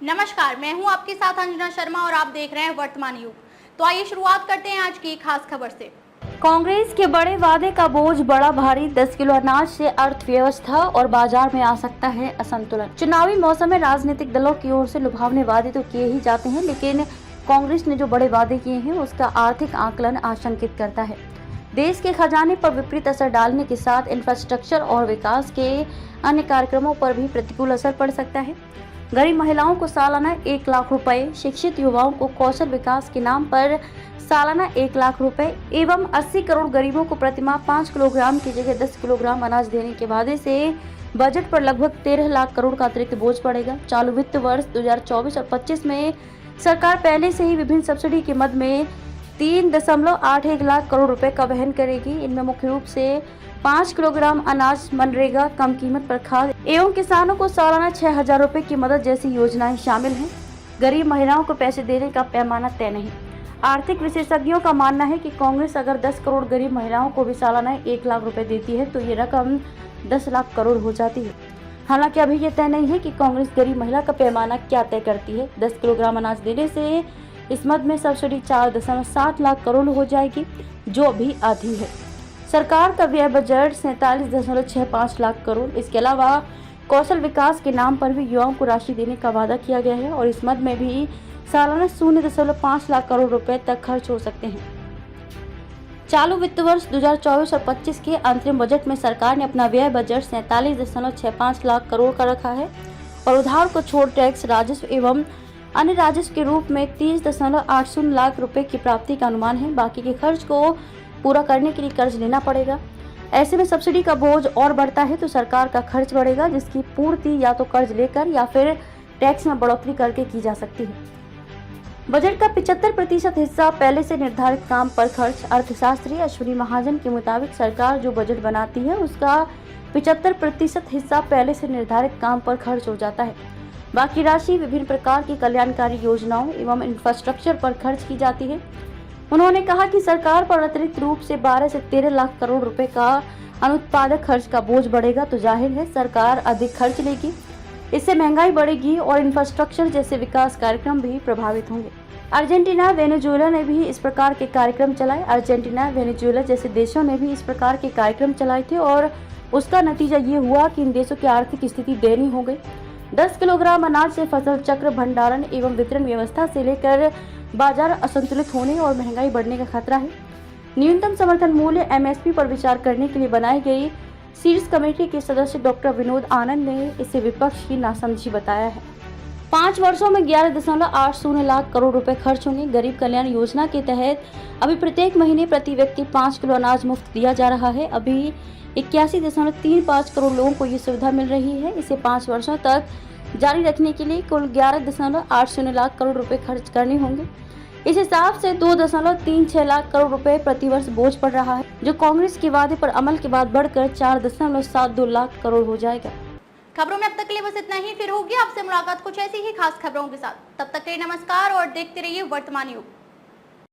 नमस्कार, मैं हूं आपके साथ अंजना शर्मा और आप देख रहे हैं वर्तमान युग। तो आइए शुरुआत करते हैं आज की खास खबर से। कांग्रेस के बड़े वादे का बोझ बड़ा भारी, 10 किलो अनाज से अर्थव्यवस्था और बाजार में आ सकता है असंतुलन। चुनावी मौसम में राजनीतिक दलों की ओर से लुभावने वादे तो किए ही जाते हैं, लेकिन कांग्रेस ने जो बड़े वादे किए हैं उसका आर्थिक आकलन आशंकित करता है। देश के खजाने पर विपरीत असर डालने के साथ इंफ्रास्ट्रक्चर और विकास के अन्य कार्यक्रमों पर भी प्रतिकूल असर पड़ सकता है। गरीब महिलाओं को सालाना 1 लाख रुपए, शिक्षित युवाओं को कौशल विकास के नाम पर सालाना 1 लाख रुपए एवं 80 करोड़ गरीबों को प्रतिमाह 5 किलोग्राम की जगह 10 किलोग्राम अनाज देने के वादे से बजट पर लगभग 13 लाख करोड़ का अतिरिक्त बोझ पड़ेगा। चालू वित्त वर्ष 2024 और 25 में सरकार पहले से ही विभिन्न सब्सिडी के मद में 3.81 लाख करोड़ रुपए का वहन करेगी। इनमें मुख्य रूप से 5 किलोग्राम अनाज, मनरेगा, कम कीमत पर खाद एवं किसानों को सालाना 6,000 रुपए की मदद जैसी योजनाएं शामिल हैं। गरीब महिलाओं को पैसे देने का पैमाना तय नहीं। आर्थिक विशेषज्ञों का मानना है कि कांग्रेस अगर 10 करोड़ गरीब महिलाओं को भी सालाना 1 लाख रुपए देती है तो ये रकम 10 लाख करोड़ हो जाती है। हालांकि अभी ये तय नहीं है कि कांग्रेस गरीब महिला का पैमाना क्या तय करती है। 10 किलोग्राम अनाज देने से इस मद में सब्सिडी 4.7 लाख करोड़ हो जाएगी, जो अभी आधी है। सरकार का व्यय बजट 47.65 लाख करोड़। इसके अलावा कौशल विकास के नाम पर भी युवाओं को राशि देने का वादा किया गया है और इस मद में भी सालाना 0.5 लाख करोड़ रुपए तक खर्च हो सकते हैं। चालू वित्त वर्ष 2024 और 25 के अंतरिम बजट में सरकार ने अपना व्यय बजट 47.65 लाख करोड़ का रखा है और उधार को छोड़ टैक्स राजस्व एवं अन्य राजस्व के रूप में 30.80 लाख रुपए की प्राप्ति का अनुमान है। बाकी के खर्च को पूरा करने के लिए कर्ज लेना पड़ेगा। ऐसे में सब्सिडी का बोझ और बढ़ता है तो सरकार का खर्च बढ़ेगा, जिसकी पूर्ति या तो कर्ज लेकर या फिर टैक्स में बढ़ोतरी करके की जा सकती है। बजट का 75% हिस्सा पहले से निर्धारित काम पर खर्च। अर्थशास्त्री अश्विनी महाजन के मुताबिक सरकार जो बजट बनाती है उसका 75% हिस्सा पहले से निर्धारित काम पर खर्च हो जाता है। बाकी राशि विभिन्न प्रकार की कल्याणकारी योजनाओं एवं इंफ्रास्ट्रक्चर पर खर्च की जाती है। उन्होंने कहा कि सरकार पर अतिरिक्त रूप से 12 से 13 लाख करोड़ रुपए का अनुत्पादक खर्च का बोझ बढ़ेगा तो जाहिर है सरकार अधिक खर्च लेगी। इससे महंगाई बढ़ेगी और इंफ्रास्ट्रक्चर जैसे विकास कार्यक्रम भी प्रभावित होंगे। अर्जेंटीना, वेनेजुएला ने भी इस प्रकार के कार्यक्रम चलाए। अर्जेंटीना, वेनेजुएला जैसे देशों ने भी इस प्रकार के कार्यक्रम चलाए थे और उसका नतीजा ये हुआ कि इन देशों की आर्थिक स्थिति दयनीय हो गई। 10 किलोग्राम अनाज से फसल चक्र, भंडारण एवं वितरण व्यवस्था से लेकर बाजार असंतुलित होने और महंगाई बढ़ने का खतरा है। न्यूनतम समर्थन मूल्य MSP पर विचार करने के लिए बनाई गई शीर्ष कमेटी के सदस्य डॉक्टर विनोद आनंद ने इसे विपक्ष की नासमझी बताया है। 5 वर्षों में 11.80 लाख करोड़ रुपए खर्च होंगे। गरीब कल्याण योजना के तहत अभी प्रत्येक महीने प्रति व्यक्ति 5 किलो अनाज मुफ्त दिया जा रहा है। अभी 81.35 करोड़ लोगों को ये सुविधा मिल रही है। इसे 5 वर्षों तक जारी रखने के लिए कुल 11.80 लाख करोड़ रुपए खर्च करने होंगे। इस हिसाब से 2.36 लाख करोड़ रुपए प्रतिवर्ष बोझ पड़ रहा है, जो कांग्रेस के वादे पर अमल के बाद बढ़कर 4.72 लाख करोड़ हो जाएगा। खबरों में अब तक के लिए बस इतना ही। फिर होगी आपसे मुलाकात कुछ ऐसी ही खास खबरों के साथ। तब तक के लिए नमस्कार और देखते रहिए वर्तमान युग।